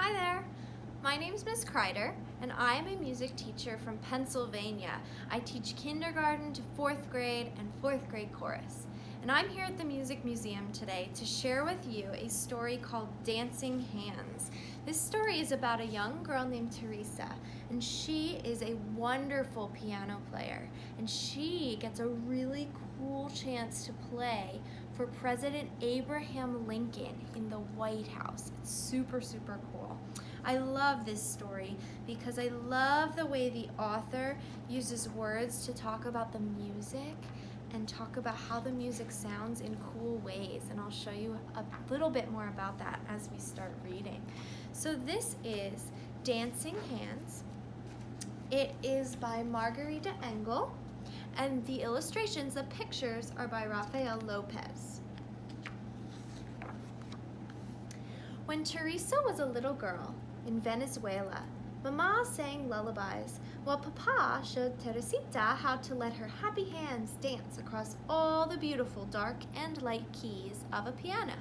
Hi there. My name's Miss Kreider, and I am a music teacher from Pennsylvania. I teach kindergarten to 4th grade and 4th grade chorus. And I'm here at the Music Museum today to share with you a story called Dancing Hands. This story is about a young girl named Teresa, and she is a wonderful piano player. And she gets a really cool chance to play for President Abraham Lincoln in the White House. It's super, super cool. I love this story because I love the way the author uses words to talk about the music and talk about how the music sounds in cool ways. And I'll show you a little bit more about that as we start reading. So this is Dancing Hands. It is by Margarita Engel, and the illustrations, the pictures, are by Rafael Lopez. When Teresa was a little girl in Venezuela, Mama sang lullabies while Papa showed Teresita how to let her happy hands dance across all the beautiful dark and light keys of a piano.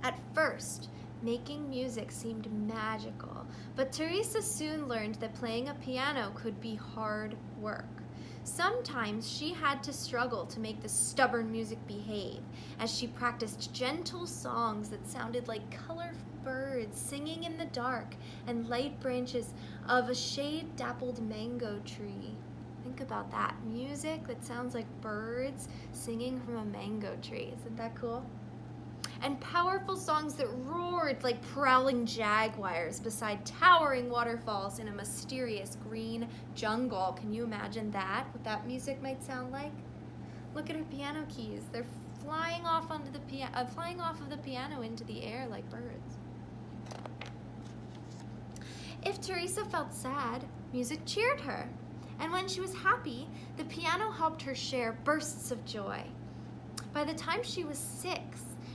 At first, making music seemed magical, but Teresa soon learned that playing a piano could be hard work. Sometimes she had to struggle to make the stubborn music behave as she practiced gentle songs that sounded like colorful birds singing in the dark and light branches of a shade-dappled mango tree. Think about that, music that sounds like birds singing from a mango tree. Isn't that cool? And powerful songs that roared like prowling jaguars beside towering waterfalls in a mysterious green jungle. Can you imagine that, what that music might sound like? Look at her piano keys. They're flying off of the piano into the air like birds. If Teresa felt sad, music cheered her. And when she was happy, the piano helped her share bursts of joy. By the time she was 6,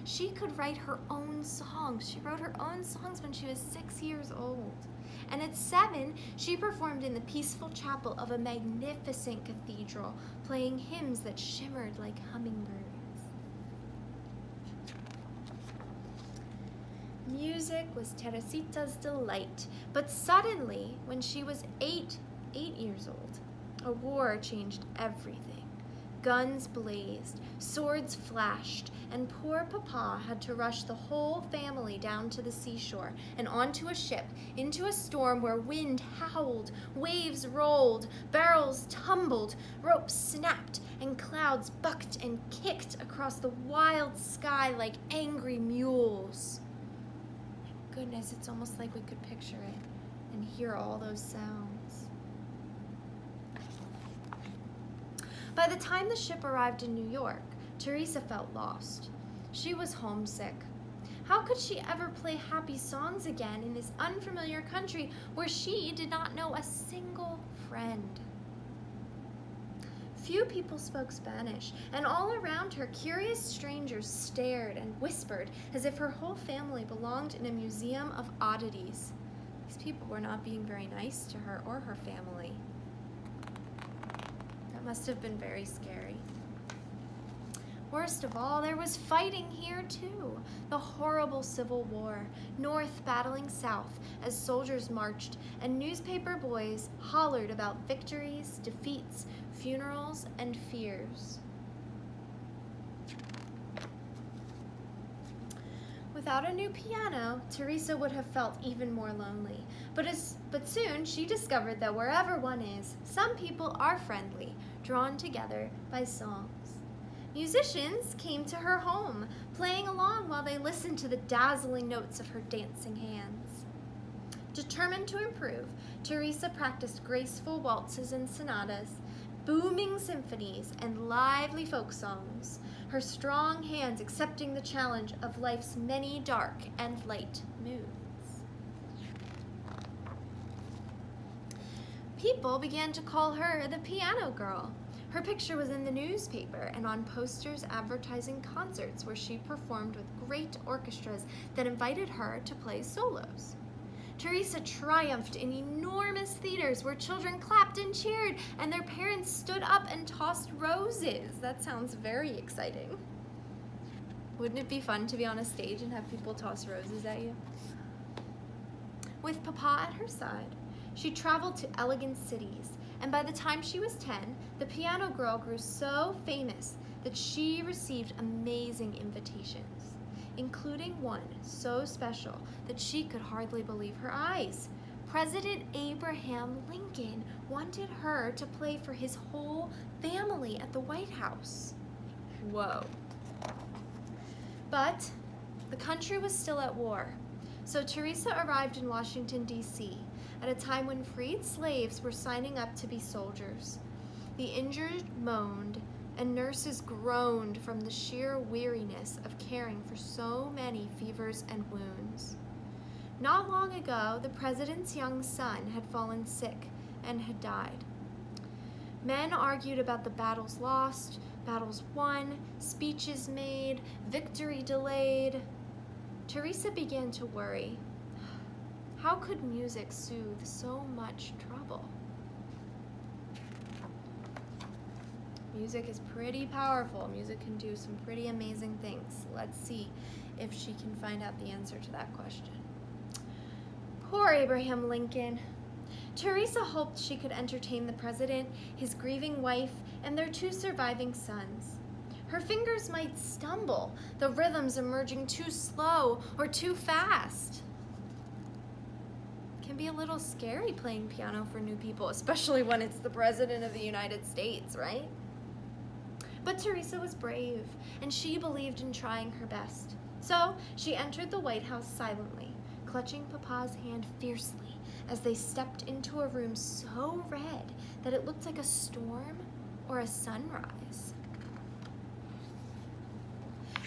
she could write her own songs. She wrote her own songs when she was 6 years old. And at 7, she performed in the peaceful chapel of a magnificent cathedral, playing hymns that shimmered like hummingbirds. Music was Teresita's delight, but suddenly, when she was 8 years old, a war changed everything. Guns blazed, swords flashed, and poor Papa had to rush the whole family down to the seashore and onto a ship, into a storm where wind howled, waves rolled, barrels tumbled, ropes snapped, and clouds bucked and kicked across the wild sky like angry mules. My goodness, it's almost like we could picture it and hear all those sounds. By the time the ship arrived in New York, Teresa felt lost. She was homesick. How could she ever play happy songs again in this unfamiliar country where she did not know a single friend? Few people spoke Spanish, and all around her, curious strangers stared and whispered as if her whole family belonged in a museum of oddities. These people were not being very nice to her or her family. That must have been very scary. Worst of all, there was fighting here too. The horrible Civil War, North battling South as soldiers marched, and newspaper boys hollered about victories, defeats, funerals, and fears. Without a new piano, Teresa would have felt even more lonely. But soon she discovered that wherever one is, some people are friendly, drawn together by songs. Musicians came to her home, playing along while they listened to the dazzling notes of her dancing hands. Determined to improve, Teresa practiced graceful waltzes and sonatas, booming symphonies, and lively folk songs, her strong hands accepting the challenge of life's many dark and light moods. People began to call her the piano girl. Her picture was in the newspaper and on posters advertising concerts where she performed with great orchestras that invited her to play solos. Teresa triumphed in enormous theaters where children clapped and cheered and their parents stood up and tossed roses. That sounds very exciting. Wouldn't it be fun to be on a stage and have people toss roses at you? With Papa at her side, she traveled to elegant cities, and by the time she was 10, the piano girl grew so famous that she received amazing invitations, including one so special that she could hardly believe her eyes. President Abraham Lincoln wanted her to play for his whole family at the White House. Whoa. But the country was still at war, so Teresa arrived in Washington, D.C. at a time when freed slaves were signing up to be soldiers. The injured moaned, and nurses groaned from the sheer weariness of caring for so many fevers and wounds. Not long ago, the president's young son had fallen sick and had died. Men argued about the battles lost, battles won, speeches made, victory delayed. Teresa began to worry. How could music soothe so much trouble? Music is pretty powerful. Music can do some pretty amazing things. Let's see if she can find out the answer to that question. Poor Abraham Lincoln. Teresa hoped she could entertain the president, his grieving wife, and their 2 surviving sons. Her fingers might stumble, the rhythms emerging too slow or too fast. It can be a little scary playing piano for new people, especially when it's the President of the United States, right? But Teresa was brave, and she believed in trying her best. So she entered the White House silently, clutching Papa's hand fiercely as they stepped into a room so red that it looked like a storm or a sunrise.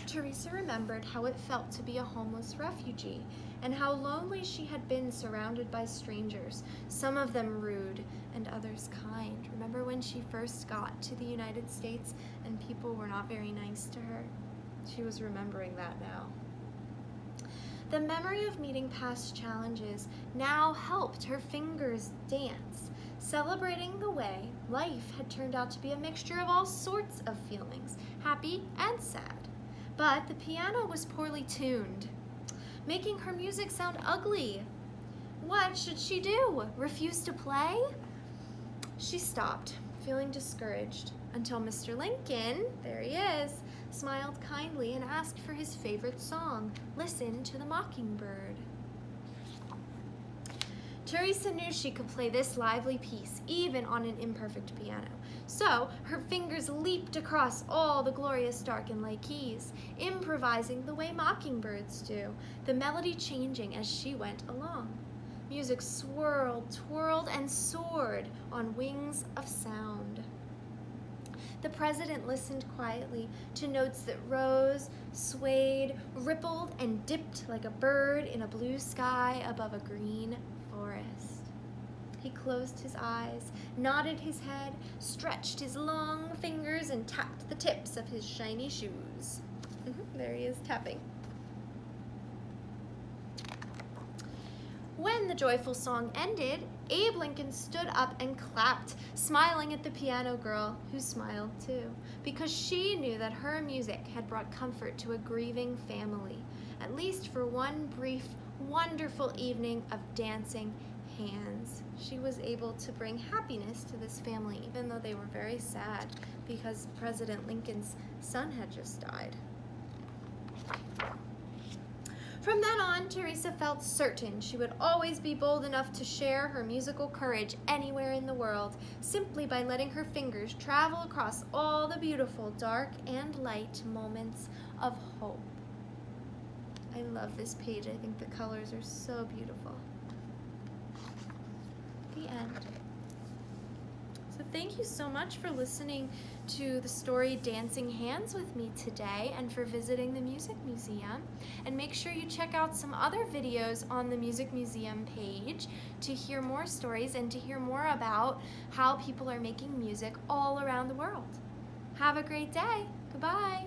Teresa remembered how it felt to be a homeless refugee and how lonely she had been surrounded by strangers, some of them rude and others kind. Remember when she first got to the United States and people were not very nice to her? She was remembering that now. The memory of meeting past challenges now helped her fingers dance, celebrating the way life had turned out to be a mixture of all sorts of feelings, happy and sad. But the piano was poorly tuned, making her music sound ugly. What should she do? Refuse to play? She stopped, feeling discouraged, until Mr. Lincoln, there he is, smiled kindly and asked for his favorite song, Listen to the Mockingbird. Teresa knew she could play this lively piece, even on an imperfect piano. So her fingers leaped across all the glorious dark and light keys, improvising the way mockingbirds do, the melody changing as she went along. Music swirled, twirled, and soared on wings of sound. The president listened quietly to notes that rose, swayed, rippled, and dipped like a bird in a blue sky above a green forest. He closed his eyes, nodded his head, stretched his long fingers, and tapped the tips of his shiny shoes. There he is tapping. When the joyful song ended, Abe Lincoln stood up and clapped, smiling at the piano girl, who smiled too, because she knew that her music had brought comfort to a grieving family, at least for one brief, wonderful evening of dancing hands. She was able to bring happiness to this family, even though they were very sad because President Lincoln's son had just died. From then on, Teresa felt certain she would always be bold enough to share her musical courage anywhere in the world, simply by letting her fingers travel across all the beautiful dark and light moments of hope. I love this page. I think the colors are so beautiful. The end. So thank you so much for listening to the story Dancing Hands with me today and for visiting the Music Museum. And make sure you check out some other videos on the Music Museum page to hear more stories and to hear more about how people are making music all around the world. Have a great day. Goodbye.